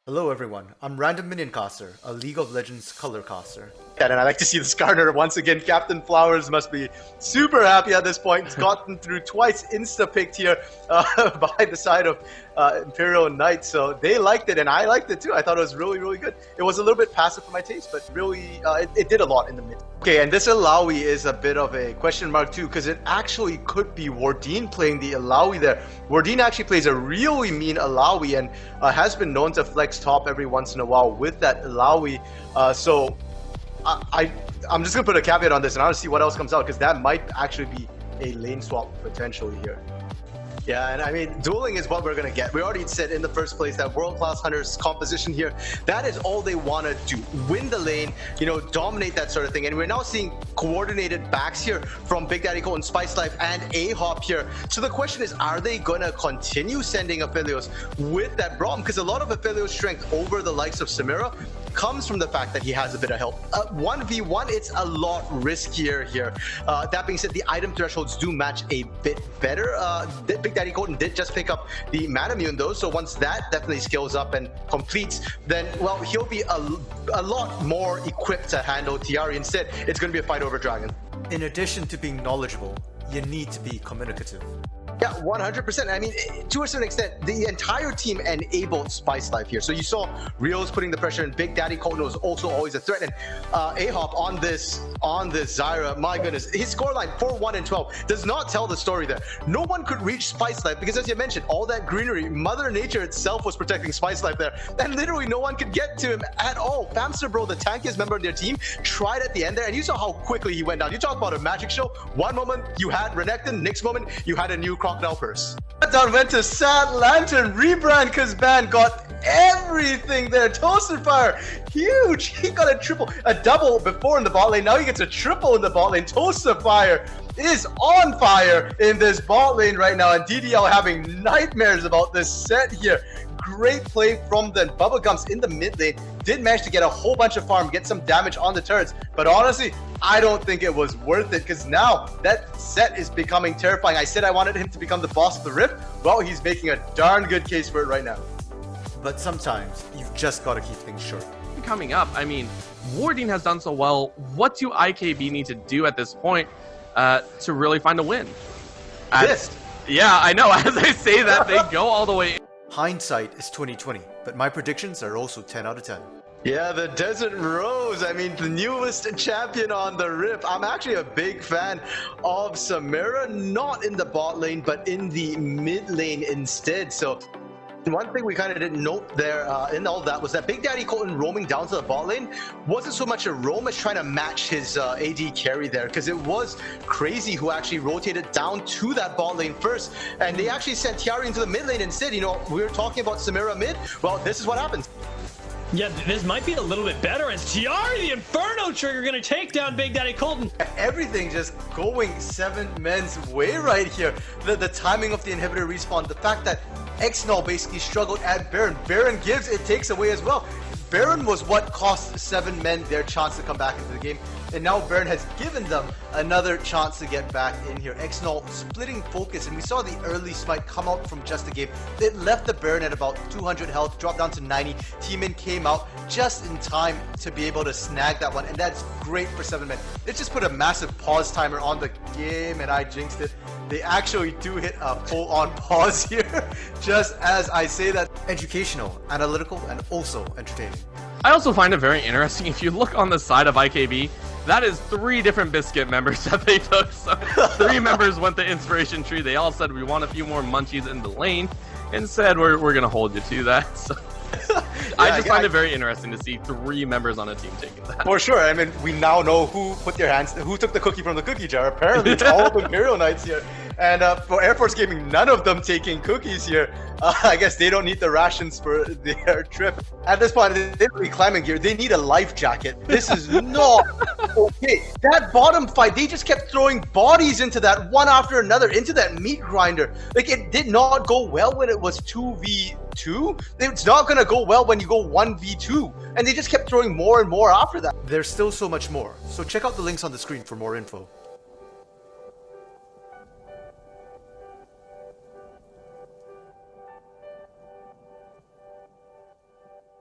Hello everyone, I'm RandomMinionCaster, a League of Legends color caster. And I like to see the Skarner once again. Captain Flowers must be super happy at this point. He's gotten through twice, insta-picked here by the side of Imperial Knight. So they liked it, and I liked it too. I thought it was really, really good. It was a little bit passive for my taste, but really, it did a lot in the mid. Okay, and this Illaoi is a bit of a question mark too, because it actually could be Wardeen playing the Illaoi there. Wardeen actually plays a really mean Illaoi and has been known to flex top every once in a while with that Illaoi. So I'm just going to put a caveat on this, and I want to see what else comes out, because that might actually be a lane swap potentially here. Yeah, and I mean, dueling is what we're going to get. We already said in the first place that world-class Hunter's composition here, that is all they want to do. Win the lane, you know, dominate that sort of thing. And we're now seeing coordinated backs here from Big Daddy Colt and Spice Life and A-Hop here. So the question is, are they going to continue sending Aphelios with that Braum? Because a lot of Aphelios' strength over the likes of Samira comes from the fact that he has a bit of help. 1v1, it's a lot riskier here. That being said, the item thresholds do match a bit better. Big Daddy Colton did just pick up the Manamune though, so once that definitely scales up and completes, then, well, he'll be a lot more equipped to handle Tiari. Instead, it's going to be a fight over Dragon. In addition to being knowledgeable, you need to be communicative. Yeah, 100%. I mean, to a certain extent, the entire team enabled Spice Life here. So you saw Rios putting the pressure, and Big Daddy Colton was also always a threat. And A-Hop on this Zyra, my goodness, his scoreline 4-1 and 12 does not tell the story there. No one could reach Spice Life because, as you mentioned, all that greenery, Mother Nature itself was protecting Spice Life there, and literally no one could get to him at all. Famster Bro, the tankiest member of their team, tried at the end there, and you saw how quickly he went down. You talk about a magic show. One moment you had Renekton, next moment you had a new Crocodile Purse. Down went to Sad Lantern, rebrand because Ban got everything there. Toaster Fire, huge. He got a double before in the bot lane. Now he gets a triple in the bot lane. Toaster Fire is on fire in this bot lane right now, and DDL having nightmares about this set here. Great play from the Bubblegums in the mid lane. Did manage to get a whole bunch of farm, get some damage on the turrets, but honestly, I don't think it was worth it, because now that set is becoming terrifying. I said I wanted him to become the boss of the Rift. Well, he's making a darn good case for it right now. But sometimes, you've just got to keep things short. Coming up, I mean, Wardeen has done so well. What do IKB need to do at this point to really find a win? Yeah, I know. As I say that, they go all the way. Hindsight is 20/20, but my predictions are also 10 out of 10. Yeah, the Desert Rose, I mean, the newest champion on the Rift. I'm actually a big fan of Samira, not in the bot lane, but in the mid lane instead. So one thing we kind of didn't note there in all that was that Big Daddy Colton roaming down to the bot lane wasn't so much a roam as trying to match his AD carry there, because it was Crazy who actually rotated down to that bot lane first, and they actually sent Tiari into the mid lane instead. You know, we were talking about Samira mid. Well, this is what happens. Yeah, this might be a little bit better as Tiari, the Inferno trigger, going to take down Big Daddy Colton. Everything just going 7 men's way right here. The timing of the inhibitor respawn, the fact that Xnull basically struggled at Baron. Baron gives, it takes away as well. Baron was what cost 7 men their chance to come back into the game, and now Baron has given them another chance to get back in here. Xnull splitting focus, and we saw the early smite come out from just the game. It left the Baron at about 200 health, dropped down to 90. Teemin came out just in time to be able to snag that one, and that's great for 7 men. It just put a massive pause timer on the game, and I jinxed it. They actually do hit a full-on pause here, just as I say that. Educational, analytical, and also entertaining. I also find it very interesting. If you look on the side of IKB, that is 3 different Biscuit members that they took. So 3 members went the inspiration tree. They all said, we want a few more munchies in the lane. Instead, we're going to hold you to that. So I just find it very interesting to see 3 members on a team taking that. For sure. I mean, we now know who took the cookie from the cookie jar. Apparently, it's all of Imperial Knights here. And for Air Force Gaming, none of them taking cookies here. I guess they don't need the rations for their trip. At this point, they're literally climbing gear. They need a life jacket. This is not okay. That bottom fight, they just kept throwing bodies into that one after another, into that meat grinder. Like, it did not go well when it was 2v2. It's not going to go well when you go 1v2. And they just kept throwing more and more after that. There's still so much more, so check out the links on the screen for more info.